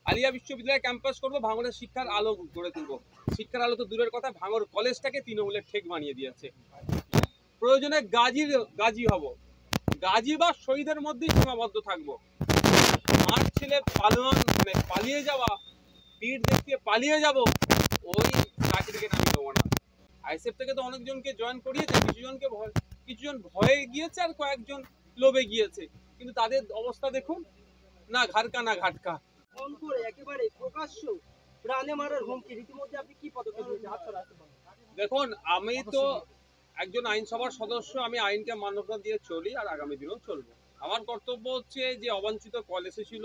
আলিয়া বিশ্ববিদ্যালয়ে ক্যাম্পাস করবো, ভাঙড়ের শিক্ষার আলো গড়ে তুলবো। শিক্ষার আলো তো দূরের কথা, ভাঙড় কলেজটাকে তৃণমূলের ঠেক বানিয়ে দিয়েছে। প্রয়োজনে গাজী হব, গাজী বা শহীদের মধ্যেই সীমাবদ্ধ থাকবো। মার ছেলে পালিয়ে যাওয়া, পিঠ দেখিয়ে পালিয়ে যাব, ওই চাকরিকে আমি দেবো না। আইএসএফ থেকে তো অনেকজনকে জয়েন করিয়েছে, কিছুজন ভয়ে গিয়েছে আর কয়েকজন লোভে গিয়েছে, কিন্তু তাদের অবস্থা দেখুন, না ঘাটকা না ঘাটকা। একেবারে প্রকাশ্য প্রাণে মারার হুমকি, রীতিমধ্যে আপনি কি পদক্ষেপ নিয়েছেন? দেখুন, আমি তো একজন আইনসভার সদস্য, আমি আইনকে মান্যতা দিয়ে চলি আর আগামী দিনেও চলবো। আমার কর্তব্য হচ্ছে যে অবাঞ্ছিত কল এসেছিল,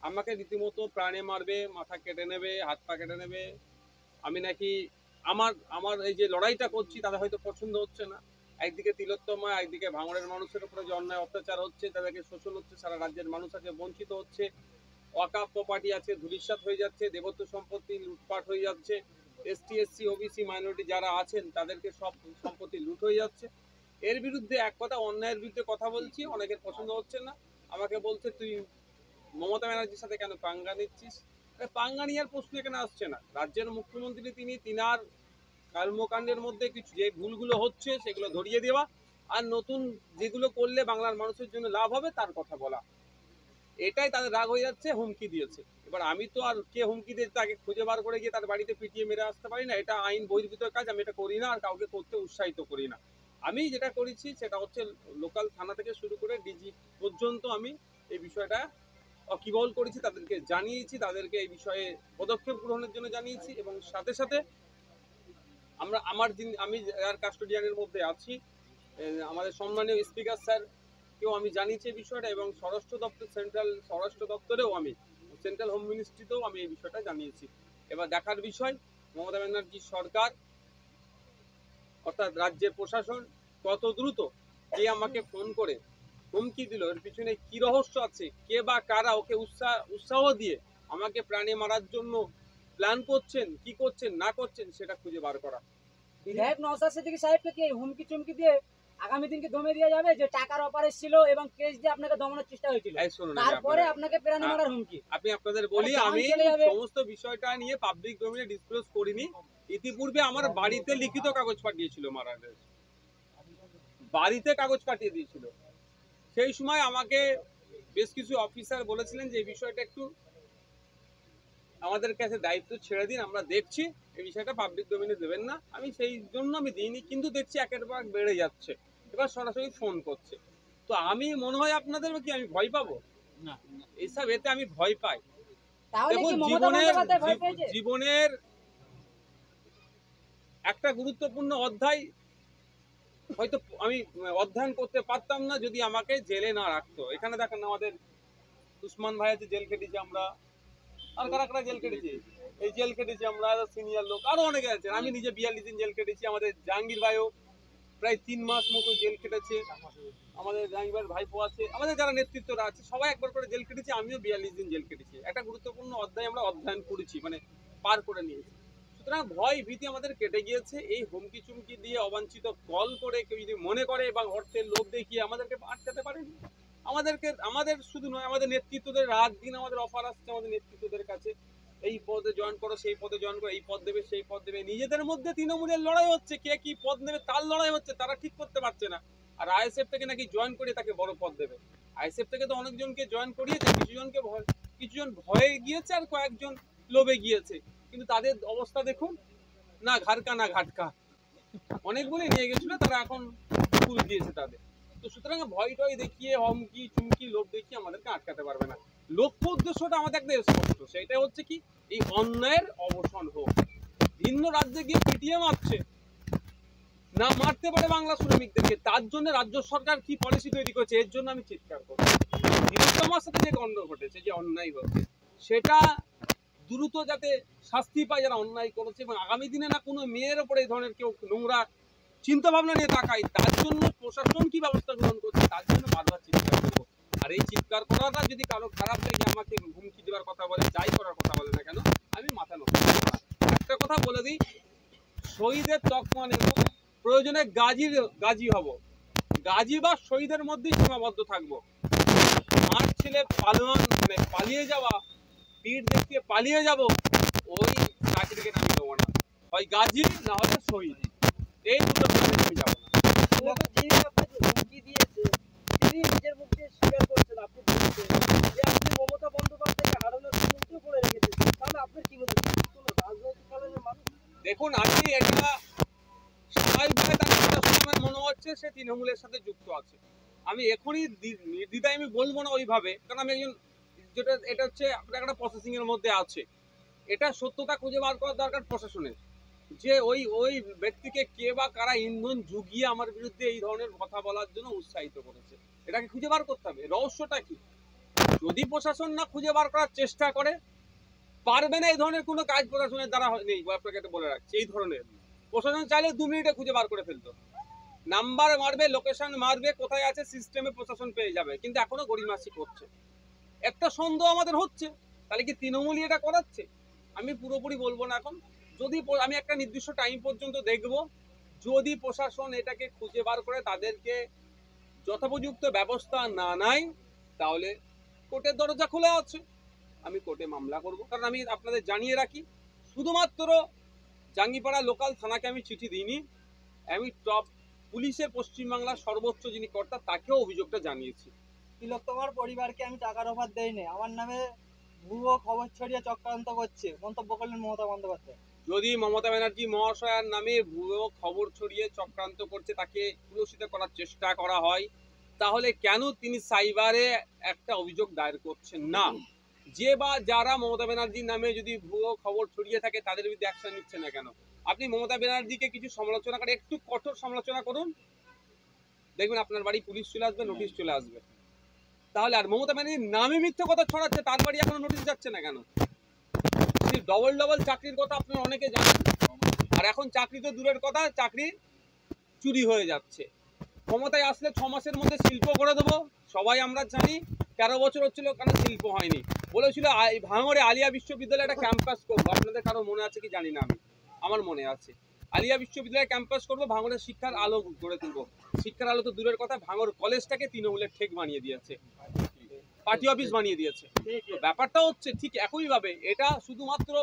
আমাকে রীতিমতো প্রাণে মারবে, মাথা কেটে নেবে, হাত পা কেটে নেবে। আমি নাকি আমার এই যে লড়াইটা করছি তাদের হয়তো পছন্দ হচ্ছে না। একদিকে তিলোত্তমা, একদিকে ভাঙড়ের মানুষের উপরে যে অন্যায় অত্যাচার হচ্ছে, তাদেরকে শোষণ হচ্ছে, সারা রাজ্যের মানুষ আছে বঞ্চিত হচ্ছে, ওয়াকাফ প্রপার্টি আছে ধূলিসাৎ হয়ে যাচ্ছে, দেবত্ব সম্পত্তি লুটপাট হয়ে যাচ্ছে, এসটি এসসি ওবিসি মাইনরিটি যারা আছেন তাদেরকে সব সম্পত্তি লুট হয়ে যাচ্ছে। এর বিরুদ্ধে এক কথা, অন্যায়ের বিরুদ্ধে কথা বলছি, অনেকের পছন্দ হচ্ছে না। আমাকে বলছে তুই মমতা ব্যানার্জির সাথে কেন পাঙ্গা নিচ্ছিস? পাঙ্গা নেওয়ার প্রশ্ন এখানে আসছে না। রাজ্যের মুখ্যমন্ত্রী তিনার কর্মকাণ্ডের মধ্যে কিছু যে ভুলগুলো হচ্ছে সেগুলো ধরিয়ে দেওয়া, আর নতুন যেগুলো করলে বাংলার মানুষের জন্য লাভ হবে তার কথা বলা। এটাই তাদের রাগ হয়ে যাচ্ছে, হুমকি দিয়েছে। এবার আমি তো আর কে হুমকি দিয়েছে তাকে খুঁজে বার করে গিয়ে তার বাড়িতে পিটিয়ে মেরে আসতে পারি না, এটা আইন বহির্ভূত কাজ, আমি এটা করি না আর কাউকে করতে উৎসাহিত করি না। আমি যেটা করেছি সেটা হচ্ছে লোকাল থানা থেকে শুরু করে ডিজি পর্যন্ত আমি এই বিষয়টা অকিবল করেছি, তাদেরকে জানিয়েছি, তাদেরকে এই বিষয়ে পদক্ষেপ গ্রহণের জন্য জানিয়েছি, এবং সাথে সাথে আমি যার কাস্টোডিয়ানের মধ্যে আছি, আমাদের সম্মানীয় স্পিকার স্যার কেউ আমি জানিয়েছি এই বিষয়টা, এবং সেন্ট্রাল স্বরাষ্ট্র দপ্তরেও আমি সেন্ট্রাল হোম মিনিস্ট্রিতেও আমি এই বিষয়টা জানিয়েছি। এবার দেখার বিষয় মমতা ব্যানার্জির সরকার অর্থাৎ রাজ্যের প্রশাসন কত দ্রুত কে আমাকে ফোন করে হুমকি দিল, এর পিছনে কি রহস্য আছে, কে বা কারা ওকে উৎসাহ দিয়ে আমাকে প্রাণে মারার জন্য প্ল্যান করছেন, কি করছেন না করছেন সেটা খুঁজে বার করা। বিধায়ক নওশাদ সিদ্দিকী সাহেবকে কি হুমকি চুমকি দিয়ে আগামী দিনকে দমে দেওয়া যাবে যে টাকার অফার ছিল এবং কেস দিয়ে আপনাকে দমানোর চেষ্টা হয়েছিল, তারপরে আপনাকে প্রাণে মারার হুমকি? আপনি আপনাদের বলি, আমি সমস্ত বিষয়টা নিয়ে পাবলিক ডোমেইনে ডিসক্লোজ করিনি। ইতিপূর্বে আমার বাড়িতে লিখিত কাগজ পাঠিয়েছিল, মারাদের বাড়িতে কাগজ পাঠিয়ে দিয়েছিল। সেই সময় আমাকে বেশ কিছু অফিসার বলেছিলেন যে এই বিষয়টা একটু আমাদের কাছে দায়িত্ব ছেড়ে দিন, আমরা দেখছি, এই বিষয়টা পাবলিক ডোমেইনে দেবেন না। আমি সেই জন্য আমি দিইনি, কিন্তু দেখছি একের পর এক বেড়ে যাচ্ছে, এবার সরাসরি ফোন করছে। তো আমি মনে হয় আপনাদের কি আমি ভয় পাবো না, এইসব এতে আমি ভয় পাই। দেখুন, জীবনের একটা গুরুত্বপূর্ণ অধ্যায় হয়তো আমি অধ্যয়ন করতে পারতাম না যদি আমাকে জেলে না রাখতো। এখানে দেখেন আমাদের উসমান ভাই আছে, জেল খেটেছি আমরা, আর কারা কারা জেল কেটেছি, এই জেল কেটেছি আমরা, সিনিয়র লোক আরো অনেকে আছেন। আমি নিজে 42 দিন জেল কেটেছি, আমাদের জাহাঙ্গীর ভাইও প্রায় 3 মাস মতো জেল কেটেছে, আমাদের জাহাঙ্গীর ভাইয়ের ভাইপো আছে, আমাদের যারা নেতৃত্বরা আছে সবাই একবার করে জেল কেটেছি, আমিও 42 দিন জেল কেটেছি। একটা গুরুত্বপূর্ণ অধ্যায় আমরা অধ্যয়ন করেছি, মানে পার করে নিয়েছি। সুতরাং ভয় ভীতি আমাদের কেটে গিয়েছে। এই হুমকি চুমকি দিয়ে অবাঞ্ছিত কল করে কেউ যদি মনে করে এবং অর্থের লোভ দেখিয়ে আমাদেরকে আটকাতে পারেনি। আমাদের শুধু নয়, আমাদের নেতৃত্বদের রাত দিন আমাদের অফার আসছে, আমাদের নেতৃত্বদের কাছে এই পদে জয়েন করো, সেই পদে জয়েন করো, এই পদ দেবে সেই পদ দেবে। নিজেদের মধ্যে তৃণমূলের লড়াই হচ্ছে, কে কি পদ নেবে তার লড়াই হচ্ছে, তারা ঠিক করতে পারছে না। আর আইএসএফ থেকে নাকি জয়েন করে তাকে বড় পদ দেবে। আইএসএফ থেকে তো অনেকজনকে জয়েন করিয়েছে, কিছুজন ভয়ে গিয়েছে আর কয়েকজন লোভে গিয়েছে, কিন্তু তাদের অবস্থা দেখুন, না ঘাটকা না ঘাটকা। অনেকগুলো নিয়ে গেছিল, তারা এখন ফুল দিয়েছে তাদের। তো সুতরাং ভয় টয় দেখিয়ে হুমকি চুমকি লোভ দেখিয়ে আমাদেরকে আটকাতে পারবে না। লক্ষ্য উদ্দেশ্যটা আমাদের একটা স্পষ্ট, সেটা হচ্ছে কি, এই অন্যায়ের অবসান হোক। ভিন্ন রাজ্যে গিয়ে পিটিয়ে মারছে, না মারতে পারে বাংলা শ্রমিকদেরকে, তার জন্য রাজ্য সরকার কি পলিসি তৈরি করেছে, এর জন্য আমি চিৎকার করছি। তিলোত্তমার সাথে যে গন্ড ঘটেছে, যে অন্যায় হচ্ছে, সেটা দ্রুত যাতে শাস্তি পায় যারা অন্যায় করেছে, এবং আগামী দিনে না কোনো মেয়ের ওপরে এই ধরনের কেউ নোংরা চিন্তা ভাবনা নিয়ে তাকায়, তার জন্য প্রশাসন কি ব্যবস্থা গ্রহণ করছে তার জন্য বারবার চিৎকার করবো। আর এই চিৎকার করাটা যদি কারো খারাপ লাগে, আমাকে হুমকি দেওয়ার কথা বলে, যাই করার কথা বলে না কেন, আমি মাথা নষ্ট করবো না। একটা কথা বলে দিই, শহীদের তকমা নেব, প্রয়োজনে গাজী হব, গাজী বা শহীদের মধ্যেই সীমাবদ্ধ থাকবো। মার ছেলে পালিয়ে যাওয়া, পিঠ দেখিয়ে পালিয়ে যাব, ওই চাকরিকে আমি দেবো না। হয় গাজী না হলে শহীদ, এই দুটো পথে আমি যাবো না। যিনি আপনাকে হুমকি দিয়েছে তিনি নিজের মুখ দিয়ে স্বীকার করছেন, আপনি বলছেন যে আপনি মমতা বন্দ্যোপাধ্যায়কে হারানোর চিন্তা করে রেখেছেন, তাহলে আপনার কি মনে হয় কোনো রাজনৈতিক দলের মানুষ? দেখুন, আমি এটা স্বাভাবিকভাবে তার কথা শুনে আমার মনে হচ্ছে সে তৃণমূলের সাথে যুক্ত আছে। আমি এখনই নির্দ্বিধায় আমি বলবো না ওইভাবে, কারণ আমি একজন, যেটা এটা হচ্ছে আপনার একটা প্রসেসিং এর মধ্যে আছে। এটা সত্যতা খুঁজে বার করার দরকার প্রশাসনের, যে ওই ওই ব্যক্তিকে কে বা কারা ইন্ধন জুগিয়ে আমার বিরুদ্ধে এই ধরনের কথা বলার জন্য উৎসাহিত করেছে, এটাকে খুঁজে বার করতে হবে রহস্যটা কি। যদি প্রশাসন না খুঁজে বার করার চেষ্টা করে, পারবে না, এই ধরনের কোনো কাজ প্রশাসনের দ্বারা নেই। আপনাকে এটা বলে রাখছি, এই ধরনের প্রশাসন চাইলে 2 মিনিটে খুঁজে বার করে ফেলতো। নাম্বার মারবে, লোকেশন মারবে, কোথায় আছে সিস্টেমে প্রশাসন পেয়ে যাবে, কিন্তু এখনো গড়িমাসি করছে। একটা সন্দেহ আমাদের হচ্ছে, তাহলে কি তৃণমূলই এটা করাচ্ছে? আমি পুরোপুরি বলবো না এখন। যদি আমি একটা নির্দিষ্ট টাইম পর্যন্ত দেখব, যদি প্রশাসন এটাকে খুঁজে বার করে তাদেরকে যথোপযুক্ত ব্যবস্থা না নেয়, তাহলে কোর্টের দরজা খোলা আছে, আমি কোর্টে মামলা করব। কারণ আমি আপনাদের জানিয়ে রাখি, শুধুমাত্র জাঙ্গিপাড়া লোকাল থানাকে আমি চিঠি দিইনি, আমি টপ পুলিশের পশ্চিমবাংলার সর্বোচ্চ যিনি কর্তা তাকেও অভিযোগটা জানিয়েছি। তিলোত্তমার পরিবারকে আমি টাকার অফার দেইনি, আমার নামে ভুয়ো খবর ছড়িয়ে চক্রান্ত করছে, মন্তব্য করলেন মমতা বন্দ্যোপাধ্যায়। যদি মমতা ব্যানার্জি মহাশয়ার নামে ভুয়ো খবর ছড়িয়ে চক্রান্ত করছে, তাকে কুলসিত করার চেষ্টা করা হয়, তাহলে কেন তিনি সাইবারে একটা অভিযোগ দায়ের করছেন না? যে বা যারা মমতা ব্যানার্জির নামে যদি ভুয়ো খবর ছড়িয়ে থাকে তাদের বিরুদ্ধে অ্যাকশন নিচ্ছে না কেন? আপনি মমতা ব্যানার্জিকে কিছু সমালোচনা করে একটু কঠোর সমালোচনা করুন, দেখবেন আপনার বাড়ি পুলিশ চলে আসবে, নোটিশ চলে আসবে। তাহলে আর মমতা ব্যানার্জির নামে মিথ্যে কথা ছড়াচ্ছে, তার বাড়ি এখনো নোটিশ যাচ্ছে না কেন? ডবল ডবল চাকরির কথা আপনারা অনেকে জানেন, আর এখন চাকরি তো দূরের কথা, চাকরি চুরি হয়ে যাচ্ছে। ক্ষমতায় আসলে 6 মাসের মধ্যে শিল্প করে দেবো, সবাই আমরা জানি। 13 বছর হচ্ছিল, কেন শিল্প হয়নি? বলেছিল ভাঙড়ে আলিয়া বিশ্ববিদ্যালয়ে একটা ক্যাম্পাস করবো, আপনাদের কারো মনে আছে কি জানি না, আমার মনে আছে। আলিয়া বিশ্ববিদ্যালয়ে ক্যাম্পাস করবো, ভাঙড়ের শিক্ষার আলো গড়ে তুলবো। শিক্ষার আলো তো দূরের কথা, ভাঙড় কলেজটাকে তৃণমূলের ঠেক বানিয়ে দিয়েছে, পার্টি অফিস বানিয়ে দিয়েছে। তো ব্যাপারটা হচ্ছে ঠিক একইভাবে, এটা শুধুমাত্র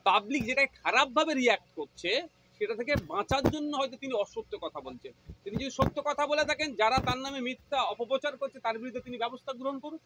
পাবলিক যেটা খারাপভাবে রিয়াক্ট করছে, সেটা থেকে বাঁচার জন্য হয়তো তিনি অসত্য কথা বলছেন। তিনি যদি সত্য কথা বলে থাকেন, যারা তার নামে মিথ্যা অপপ্রচার করছে তার বিরুদ্ধে তিনি ব্যবস্থা গ্রহণ করুন।